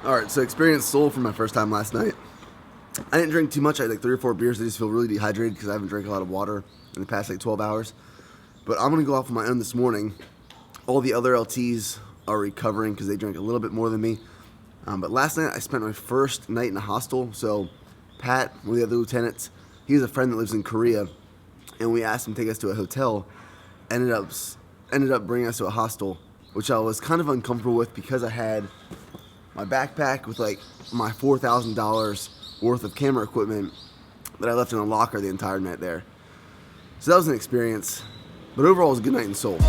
Alright, so experienced Seoul for my first time last night. I didn't drink too much. I had like 3 or 4 beers. I just feel really dehydrated because I haven't drank a lot of water in the past like 12 hours. But I'm going to go off on my own this morning. All the other LTs are recovering because they drank a little bit more than me. But last night I spent my first night in a hostel. So Pat, one of the other lieutenants, he's a friend that lives in Korea. And we asked him to take us to a hotel. Ended up bringing us to a hostel, which I was kind of uncomfortable with because I had my backpack with like my $4,000 worth of camera equipment that I left in a locker the entire night there. So that was an experience, but overall it was a good night in Seoul.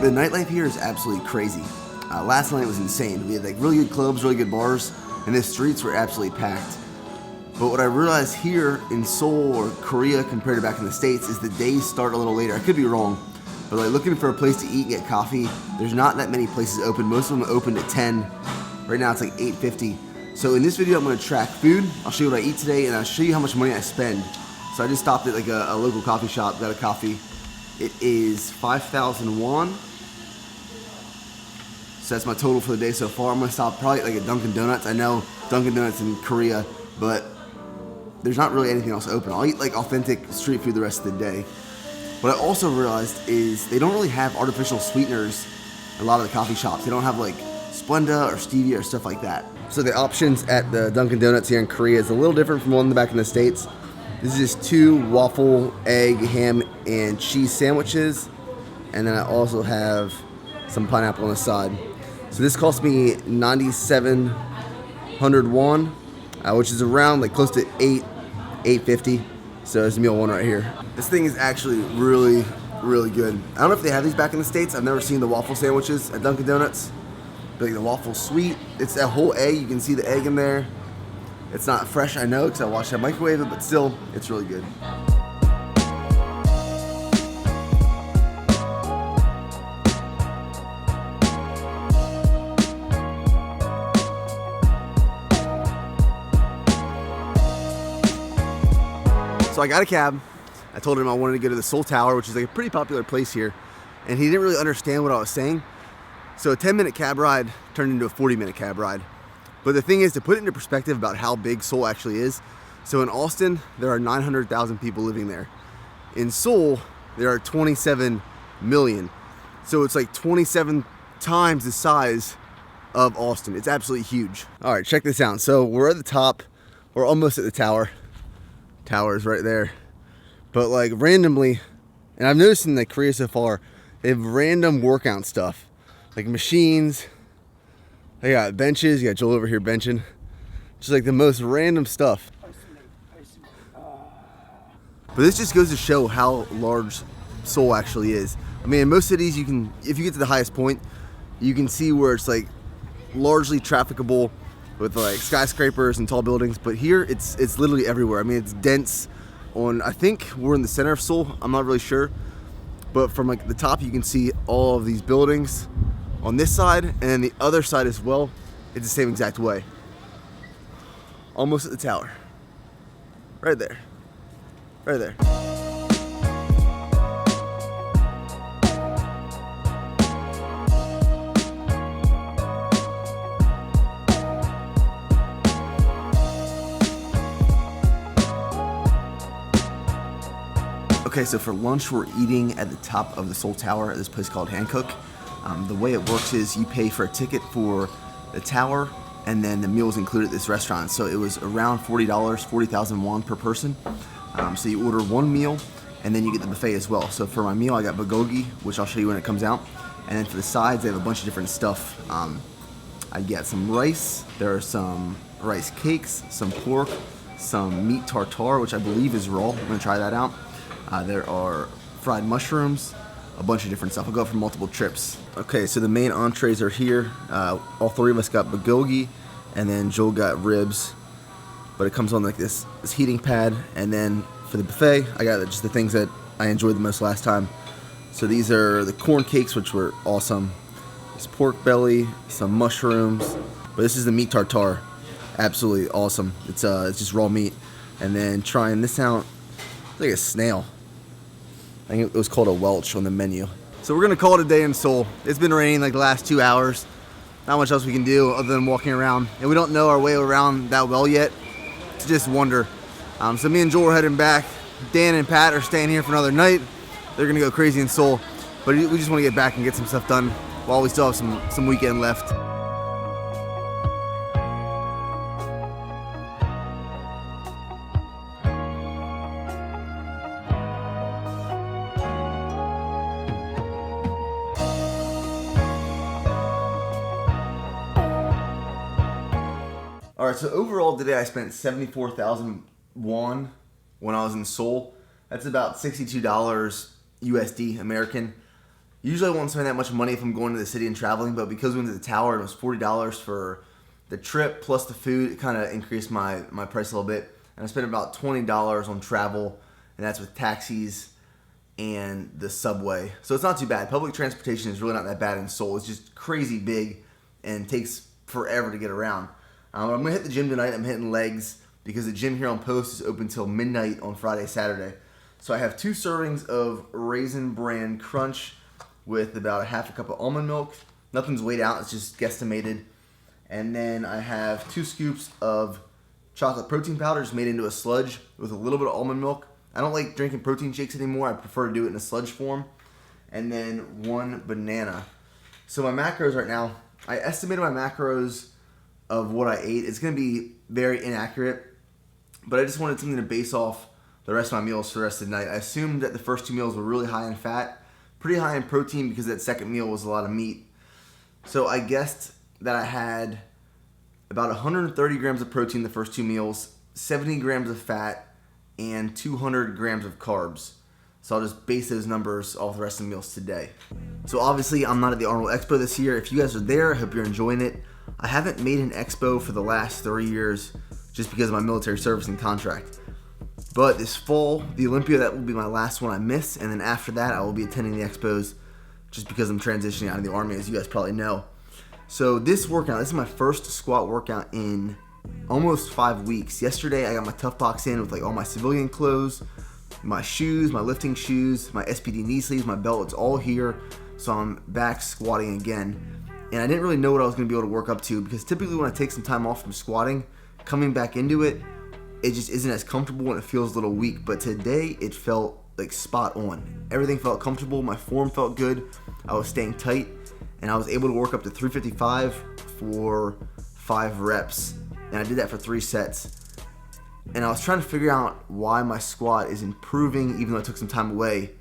The nightlife here is absolutely crazy. Last night was insane. We had like really good clubs, really good bars, and the streets were absolutely packed. But what I realized here in Seoul or Korea compared to back in the States is the days start a little later. I could be wrong, but like looking for a place to eat and get coffee, there's not that many places open. Most of them opened at 10. Right now it's like 8:50. So in this video I'm going to track food. I'll show you what I eat today and I'll show you how much money I spend. So I just stopped at like a local coffee shop, got a coffee. It is 5,000 won. So that's my total for the day so far. I'm going to stop probably at like a Dunkin' Donuts. I know Dunkin' Donuts in Korea, but there's not really anything else open. I'll eat like authentic street food the rest of the day. What I also realized is they don't really have artificial sweeteners in a lot of the coffee shops. They don't have like Splenda or stevia or stuff like that. So the options at the Dunkin' Donuts here in Korea is a little different from one back in the States. This is just 2 waffle, egg, ham, and cheese sandwiches. And then I also have some pineapple on the side. So this cost me 9,700 won, which is around like close to 850. So it's meal 1 right here. This thing is actually really, really good. I don't know if they have these back in the States. I've never seen the waffle sandwiches at Dunkin' Donuts. But like the waffle sweet, it's a whole egg. You can see the egg in there. It's not fresh, I know, because I watched that microwave it, but still, it's really good. So I got a cab. I told him I wanted to go to the Seoul Tower, which is like a pretty popular place here. And he didn't really understand what I was saying. So a 10-minute cab ride turned into a 40-minute cab ride. But the thing is, to put it into perspective about how big Seoul actually is. So in Austin, there are 900,000 people living there. In Seoul, there are 27 million. So it's like 27 times the size of Austin. It's absolutely huge. All right, check this out. So we're at the top. We're almost at the tower. Towers right there, but like randomly, and I've noticed in like Korea so far, they have random workout stuff, like machines. They got benches. You got Joel over here benching, just like the most random stuff. But this just goes to show how large Seoul actually is. I mean, in most cities, you can, if you get to the highest point, you can see where it's like largely trafficable with like skyscrapers and tall buildings, but here it's literally everywhere. I mean, it's dense on, I think we're in the center of Seoul, I'm not really sure, but from like the top you can see all of these buildings on this side, and then the other side as well, it's the same exact way. Almost at the tower. Right there. Right there. Okay, so for lunch we're eating at the top of the Seoul Tower at this place called Hankook. The way it works is you pay for a ticket for the tower, and then the meal is included at this restaurant. So it was around $40, 40,000 won per person. So you order 1 meal, and then you get the buffet as well. So for my meal I got bulgogi, which I'll show you when it comes out. And then for the sides they have a bunch of different stuff. I get some rice, there are some rice cakes, some pork, some meat tartare, which I believe is raw. I'm gonna try that out. There are fried mushrooms, a bunch of different stuff. I'll go for multiple trips. Okay, so the main entrees are here. All 3 of us got bulgogi, and then Joel got ribs. But it comes on like this heating pad. And then for the buffet, I got just the things that I enjoyed the most last time. So these are the corn cakes, which were awesome. It's pork belly, some mushrooms. But this is the meat tartare. Absolutely awesome. It's just raw meat. And then trying this out, it's like a snail. I think it was called a Welch on the menu. So we're gonna call it a day in Seoul. It's been raining like the last 2 hours. Not much else we can do other than walking around. And we don't know our way around that well yet. It's just wonder. So me and Joel are heading back. Dan and Pat are staying here for another night. They're gonna go crazy in Seoul. But we just wanna get back and get some stuff done while we still have some weekend left. All right, so overall today I spent 74,000 won when I was in Seoul. That's about $62 USD American. Usually I won't spend that much money if I'm going to the city and traveling, but because we went to the tower, it was $40 for the trip plus the food. It kind of increased my price a little bit. And I spent about $20 on travel, and that's with taxis and the subway. So it's not too bad. Public transportation is really not that bad in Seoul. It's just crazy big and takes forever to get around. I'm going to hit the gym tonight. I'm hitting legs because the gym here on Post is open till midnight on Friday, Saturday. So I have 2 servings of Raisin Bran Crunch with about a half a cup of almond milk. Nothing's weighed out. It's just guesstimated. And then I have 2 scoops of chocolate protein powder just made into a sludge with a little bit of almond milk. I don't like drinking protein shakes anymore. I prefer to do it in a sludge form. And then 1 banana. So my macros right now, I estimated my macros of what I ate. It's going to be very inaccurate, but I just wanted something to base off the rest of my meals for the rest of the night. I assumed that the first 2 meals were really high in fat, pretty high in protein because that second meal was a lot of meat. So I guessed that I had about 130 grams of protein the first 2 meals, 70 grams of fat, and 200 grams of carbs. So I'll just base those numbers off the rest of the meals today. So obviously I'm not at the Arnold Expo this year. If you guys are there, I hope you're enjoying it. I haven't made an expo for the last 3 years just because of my military service and contract. But this fall, the Olympia, that will be my last one I miss. And then after that, I will be attending the expos just because I'm transitioning out of the Army, as you guys probably know. So this workout, this is my first squat workout in almost 5 weeks. Yesterday, I got my Tough Box in with like all my civilian clothes, my shoes, my lifting shoes, my SPD knee sleeves, my belt. It's all here. So I'm back squatting again. And I didn't really know what I was going to be able to work up to because typically when I take some time off from squatting, coming back into it, it just isn't as comfortable and it feels a little weak. But today it felt like spot on. Everything felt comfortable. My form felt good. I was staying tight and I was able to work up to 355 for 5 reps. And I did that for 3 sets. And I was trying to figure out why my squat is improving even though I took some time away.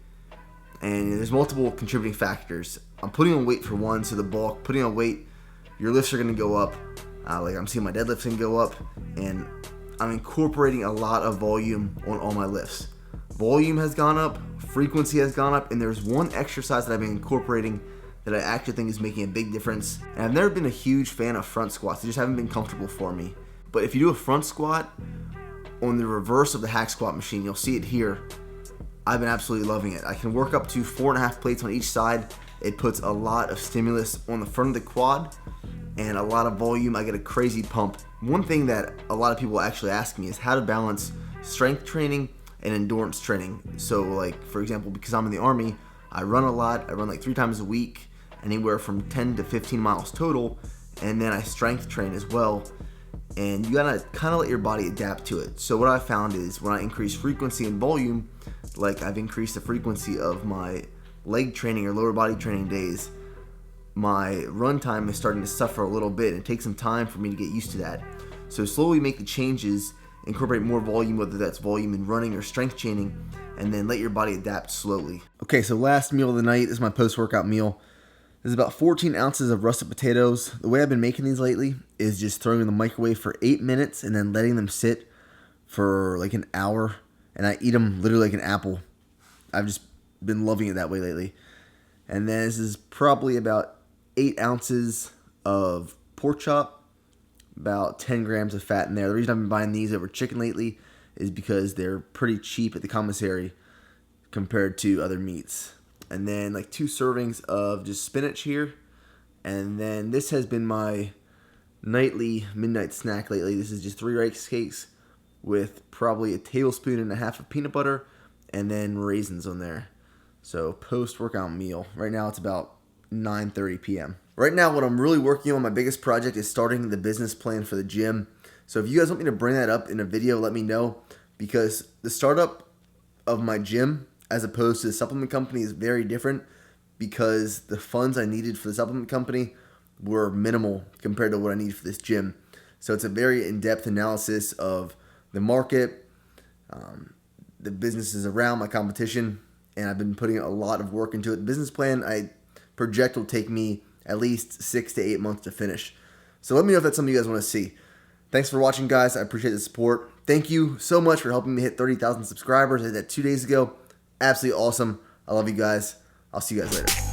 And there's multiple contributing factors. I'm putting on weight for one, so the bulk, putting on weight, your lifts are going to go up. Like I'm seeing my deadlifts can go up, and I'm incorporating a lot of volume on all my lifts. Volume has gone up, frequency has gone up, and there's one exercise that I've been incorporating that I actually think is making a big difference. And I've never been a huge fan of front squats. They just haven't been comfortable for me. But if you do a front squat on the reverse of the hack squat machine, you'll see it here. I've been absolutely loving it. I can work up to 4.5 plates on each side. It puts a lot of stimulus on the front of the quad and a lot of volume. I get a crazy pump. One thing that a lot of people actually ask me is how to balance strength training and endurance training. So like, for example, because I'm in the Army, I run a lot. I run like 3 times a week, anywhere from 10 to 15 miles total. And then I strength train as well. And you gotta kind of let your body adapt to it. So what I found is when I increase frequency and volume, like I've increased the frequency of my leg training or lower body training days, my run time is starting to suffer a little bit. It takes some time for me to get used to that. So slowly make the changes, incorporate more volume, whether that's volume in running or strength training, and then let your body adapt slowly. Okay, so last meal of the night is my post-workout meal. There's about 14 ounces of russet potatoes. The way I've been making these lately is just throwing in the microwave for 8 minutes and then letting them sit for like an hour. And I eat them literally like an apple. I've just been loving it that way lately. And then this is probably about 8 ounces of pork chop, about 10 grams of fat in there. The reason I've been buying these over chicken lately is because they're pretty cheap at the commissary compared to other meats. And then like 2 servings of just spinach here. And then this has been my nightly midnight snack lately. This is just 3 rice cakes with probably a tablespoon and a half of peanut butter and then raisins on there. So post-workout meal. Right now it's about 9:30 p.m. Right now what I'm really working on, my biggest project, is starting the business plan for the gym. So if you guys want me to bring that up in a video, let me know, because the startup of my gym as opposed to the supplement company is very different, because the funds I needed for the supplement company were minimal compared to what I need for this gym. So it's a very in-depth analysis of the market, the businesses around, my competition, and I've been putting a lot of work into it. The business plan I project will take me at least 6 to 8 months to finish. So let me know if that's something you guys want to see. Thanks for watching, guys. I appreciate the support. Thank you so much for helping me hit 30,000 subscribers. I did that 2 days ago. Absolutely awesome. I love you guys. I'll see you guys later.